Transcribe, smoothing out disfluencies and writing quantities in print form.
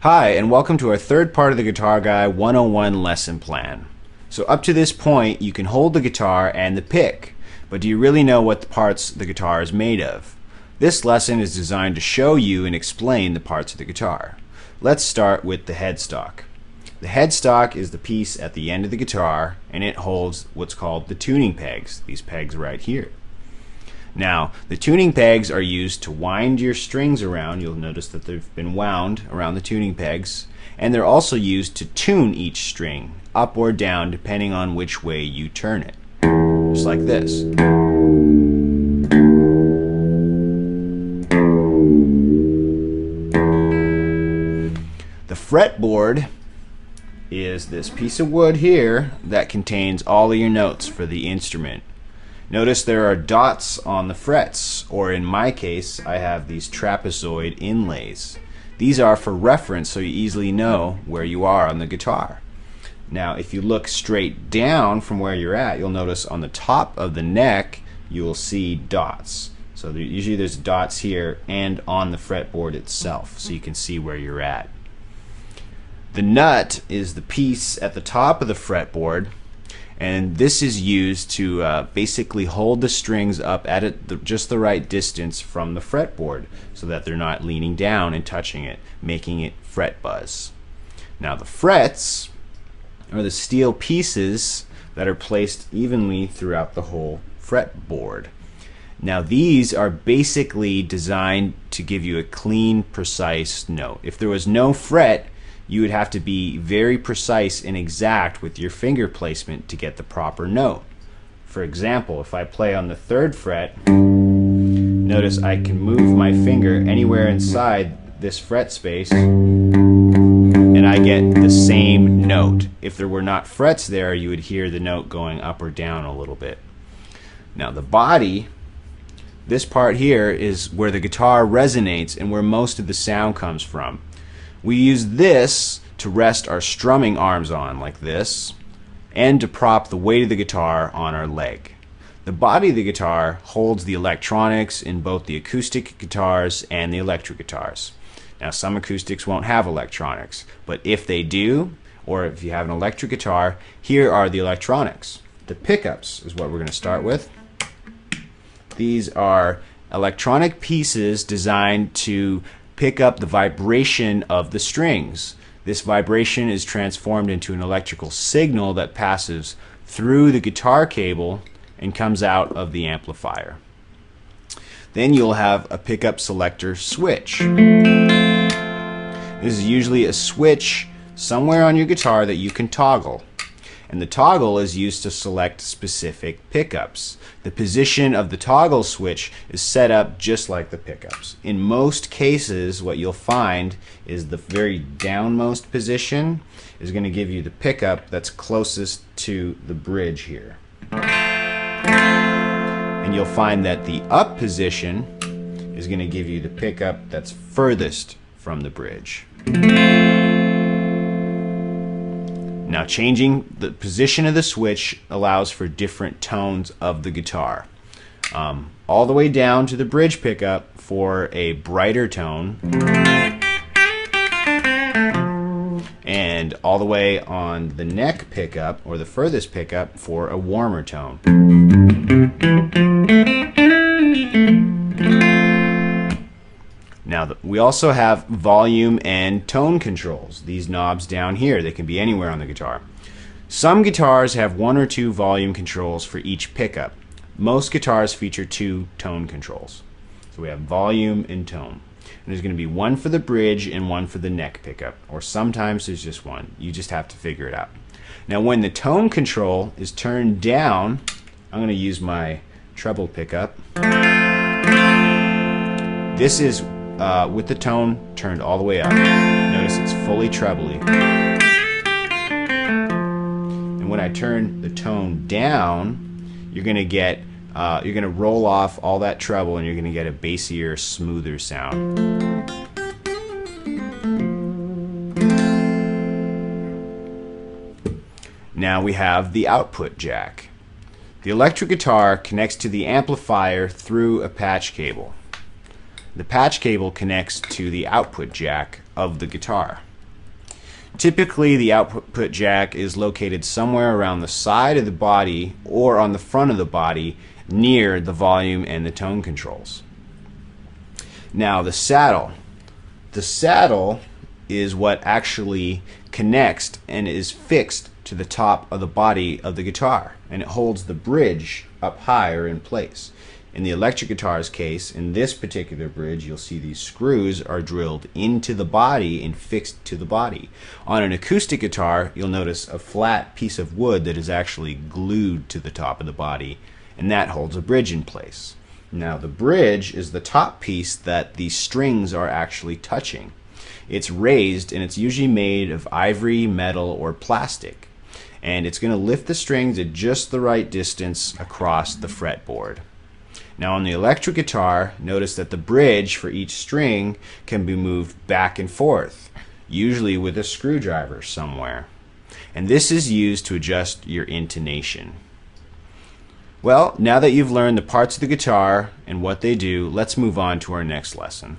Hi, and welcome to our third part of the Guitar Guy 101 lesson plan. So up to this point, you can hold the guitar and the pick, but do you really know what the parts the guitar is made of? This lesson is designed to show you and explain the parts of the guitar. Let's start with the headstock. The headstock is the piece at the end of the guitar, and it holds what's called the tuning pegs, these pegs right here. Now, the tuning pegs are used to wind your strings around. You'll notice that they've been wound around the tuning pegs, and they're also used to tune each string, up or down, depending on which way you turn it. Just like this. The fretboard is this piece of wood here that contains all of your notes for the instrument. Notice there are dots on the frets, or in my case, I have these trapezoid inlays. These are for reference so you easily know where you are on the guitar. Now, if you look straight down from where you're at, you'll notice on the top of the neck, you will see dots. So usually there's dots here and on the fretboard itself, so you can see where you're at. The nut is the piece at the top of the fretboard, and this is used to basically hold the strings up at just the right distance from the fretboard so that they're not leaning down and touching it, making it fret buzz. Now the frets are the steel pieces that are placed evenly throughout the whole fretboard. Now these are basically designed to give you a clean, precise note. If there was no fret, you would have to be very precise and exact with your finger placement to get the proper note. For example, if I play on the 3rd fret, notice I can move my finger anywhere inside this fret space and I get the same note. If there were not frets there, you would hear the note going up or down a little bit. Now the body, this part here, is where the guitar resonates and where most of the sound comes from. We use this to rest our strumming arms on, like this, and to prop the weight of the guitar on our leg. The body of the guitar holds the electronics in both the acoustic guitars and the electric guitars. Now, some acoustics won't have electronics, but if they do, or if you have an electric guitar, here are the electronics. The pickups is what we're going to start with. These are electronic pieces designed to pick up the vibration of the strings. This vibration is transformed into an electrical signal that passes through the guitar cable and comes out of the amplifier. Then you'll have a pickup selector switch. This is usually a switch somewhere on your guitar that you can toggle. And the toggle is used to select specific pickups. The position of the toggle switch is set up just like the pickups. In most cases, what you'll find is the very downmost position is going to give you the pickup that's closest to the bridge here. And you'll find that the up position is going to give you the pickup that's furthest from the bridge. Now, changing the position of the switch allows for different tones of the guitar. All the way down to the bridge pickup for a brighter tone, and all the way on the neck pickup, or the furthest pickup, for a warmer tone. Now, we also have volume and tone controls. These knobs down here, they can be anywhere on the guitar. Some guitars have 1 or 2 volume controls for each pickup. Most guitars feature 2 tone controls. So we have volume and tone. And there's going to be 1 for the bridge and 1 for the neck pickup. Or sometimes there's just 1. You just have to figure it out. Now, when the tone control is turned down, I'm going to use my treble pickup. This is with the tone turned all the way up. Notice it's fully trebly. And when I turn the tone down, you're going to get, you're going to roll off all that treble and you're going to get a bassier, smoother sound. Now we have the output jack. The electric guitar connects to the amplifier through a patch cable. The patch cable connects to the output jack of the guitar. Typically, the output jack is located somewhere around the side of the body or on the front of the body near the volume and the tone controls. Now, the saddle. The saddle is what actually connects and is fixed to the top of the body of the guitar, and it holds the bridge up higher in place. In the electric guitar's case, in this particular bridge, you'll see these screws are drilled into the body and fixed to the body. On an acoustic guitar, you'll notice a flat piece of wood that is actually glued to the top of the body, and that holds a bridge in place. Now, the bridge is the top piece that the strings are actually touching. It's raised, and it's usually made of ivory, metal, or plastic, and it's going to lift the strings at just the right distance across the fretboard. Now, on the electric guitar, notice that the bridge for each string can be moved back and forth, usually with a screwdriver somewhere. And this is used to adjust your intonation. Well, now that you've learned the parts of the guitar and what they do, let's move on to our next lesson.